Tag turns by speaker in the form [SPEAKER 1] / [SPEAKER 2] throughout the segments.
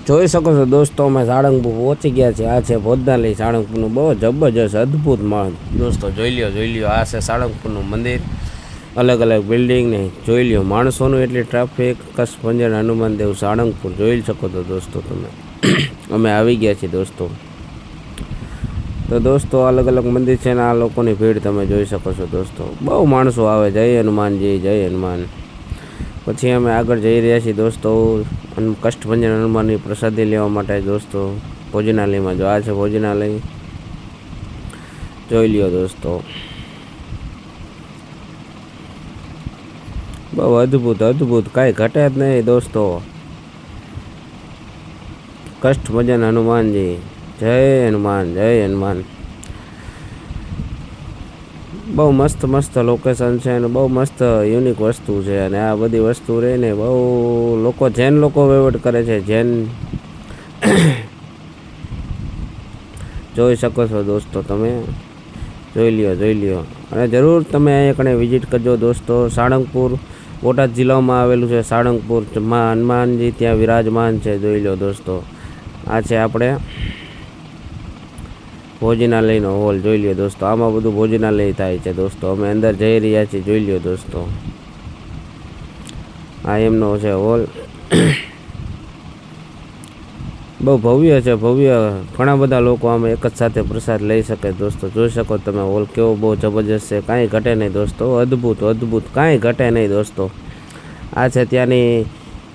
[SPEAKER 1] જોઈ શકો છો દોસ્તો, અમે સાળંગપુર પહોંચી ગયા છે। આ છે ભોજનાલય સાળંગપુરનું, બહુ જબરજસ્ત અદ્ભુત માણ દોસ્તો। જોઈ લ્યો આ છે સાળંગપુરનું મંદિર, અલગ અલગ બિલ્ડિંગ ને જોઈ લ્યો માણસોનું એટલી ટ્રાફિક। કચ્છભંજન હનુમાન દેવ સાળંગપુર જોઈ શકો છો દોસ્તો તમે। અમે આવી ગયા છીએ દોસ્તો। તો દોસ્તો અલગ અલગ મંદિર છે ને આ લોકોની ભીડ તમે જોઈ શકો છો દોસ્તો, બહુ માણસો આવે। જય હનુમાનજી, જય હનુમાન। પછી અમે આગળ જઈ રહ્યા છીએ દોસ્તો કષ્ટભંજન હનુમાનની પ્રસાદી લેવા માટે દોસ્તો ભોજનાલયમાં। જો આ છે ભોજનાલય, જોઈ લ્યો દોસ્તો, બહુ અદ્ભુત કાંઈ ઘટે જ નહીં દોસ્તો। કષ્ટભંજન હનુમાનજી, જય હનુમાન, જય હનુમાન। બહુ મસ્ત લોકેશન છે અને બહુ મસ્ત યુનિક વસ્તુ છે। અને આ બધી વસ્તુ રહીને બહુ લોકો જૈન લોકો વહીવટ કરે છે, જૈન જોઈ શકો છો દોસ્તો તમે। જોઈ લ્યો અને જરૂર તમે અહીંયા કણે વિઝિટ કરજો દોસ્તો। સાળંગપુર બોટાદ જિલ્લામાં આવેલું છે। સાળંગપુર માં હનુમાનજી ત્યાં વિરાજમાન છે, જોઈ લો દોસ્તો। આ છે આપણે ભોજનાલયનો હોલ, જોઈ લ્યો દોસ્તો। આમાં બધું ભોજનાલય થાય છે દોસ્તો। અમે અંદર જઈ રહ્યા છીએ, જોઈ લ્યો દોસ્તો। આ એમનો છે હોલ, બહુ ભવ્ય છે, ભવ્ય। ઘણા બધા લોકો આમાં એક જ સાથે પ્રસાદ લઈ શકે દોસ્તો। જોઈ શકો તમે હોલ કેવો બહુ જબરજસ્ત છે, કાંઈ ઘટે નહીં દોસ્તો। અદ્ભુત કાંઈ ઘટે નહીં દોસ્તો। આ છે ત્યાંની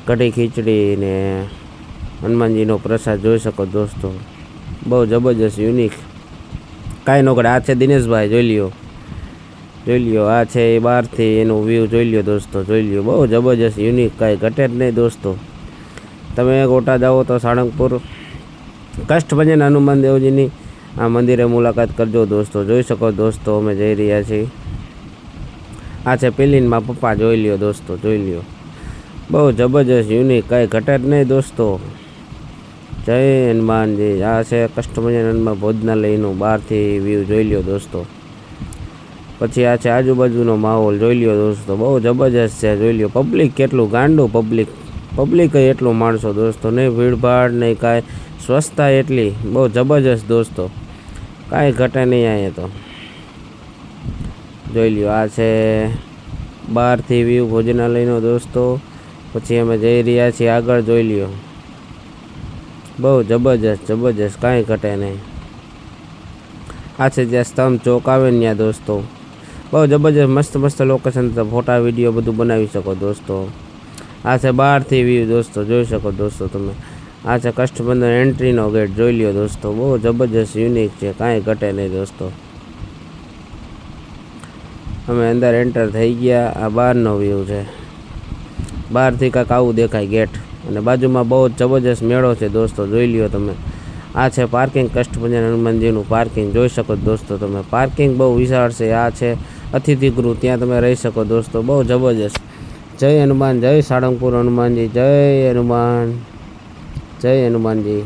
[SPEAKER 1] કઢી ખીચડી ને હનુમાનજીનો પ્રસાદ, જોઈ શકો દોસ્તો, બહુ જબરજસ્ત યુનિક, કાંઈ ન ઘટે। આ છે દિનેશભાઈ, જોઈ લ્યો આ છે એ બહારથી એનું વ્યૂ જોઈ લ્યો દોસ્તો, જોઈ લ્યો, બહુ જબરજસ્ત યુનિક, કાંઈ ઘટે જ નહીં દોસ્તો। તમે બોટાદ આવો તો સાળંગપુર કષ્ટભંજન હનુમાન દેવજીની આ મંદિરે મુલાકાત કરજો દોસ્તો। જોઈ શકો દોસ્તો અમે જઈ રહ્યા છીએ। આ છે પેલીનમાં પપ્પા, જોઈ લ્યો દોસ્તો, જોઈ લ્યો, બહુ જબરજસ્ત યુનિક, કાંઈ ઘટે જ નહીં દોસ્તો। જય હનુમાનજી। આ છે કષ્ટભંજન હનુમાન ભોજનાલયનું બહારથી વ્યૂ, જોઈ લ્યો દોસ્તો। પછી આ છે આજુબાજુનો માહોલ, જોઈ લ્યો દોસ્તો, બહુ જબરજસ્ત છે, જોઈ લ્યો। પબ્લિક કેટલું ગાંડું પબ્લિક એટલું માણસો દોસ્તો, નહીં ભીડભાડ નહીં કાંઈ, સ્વચ્છતા એટલી, બહુ જબરજસ્ત દોસ્તો, કાંઈ ઘટે નહીં અહીંયા તો। જોઈ લ્યો આ છે બહારથી વ્યૂ ભોજનાલયનો દોસ્તો। પછી અમે જઈ રહ્યા છીએ આગળ, જોઈ લ્યો, બહુ જબરજસ્ત કાંઈ ઘટે નહીં। આ છે જ્યાં સ્તંભ ચોક આવે ને ત્યાં દોસ્તો, બહુ જબરજસ્ત મસ્ત લોકેશન, ફોટા વિડીયો બધું બનાવી શકો દોસ્તો। આ છે બહારથી વ્યૂ દોસ્તો, જોઈ શકો દોસ્તો તમે। આ છે કષ્ટભંજન એન્ટ્રીનો ગેટ, જોઈ લ્યો દોસ્તો, બહુ જબરજસ્ત યુનિક છે, કાંઈ ઘટે નહીં દોસ્તો। અમે અંદર એન્ટર થઈ ગયા। આ બહારનો વ્યૂ છે, બહારથી કાંઈક આવું દેખાય ગેટ, અને બાજુમાં બહુ જબરજસ્ત મેળો છે દોસ્તો, જોઈ લ્યો તમે। આ છે પાર્કિંગ, કષ્ટભંજન હનુમાનજીનું પાર્કિંગ, જોઈ શકો દોસ્તો તમે। પાર્કિંગ બહુ વિશાળ છે। આ છે અતિથિગૃહ, ત્યાં તમે રહી શકો દોસ્તો, બહુ જબરજસ્ત। જય હનુમાન, જય સાળંગપુર હનુમાનજી, જય હનુમાન, જય હનુમાનજી।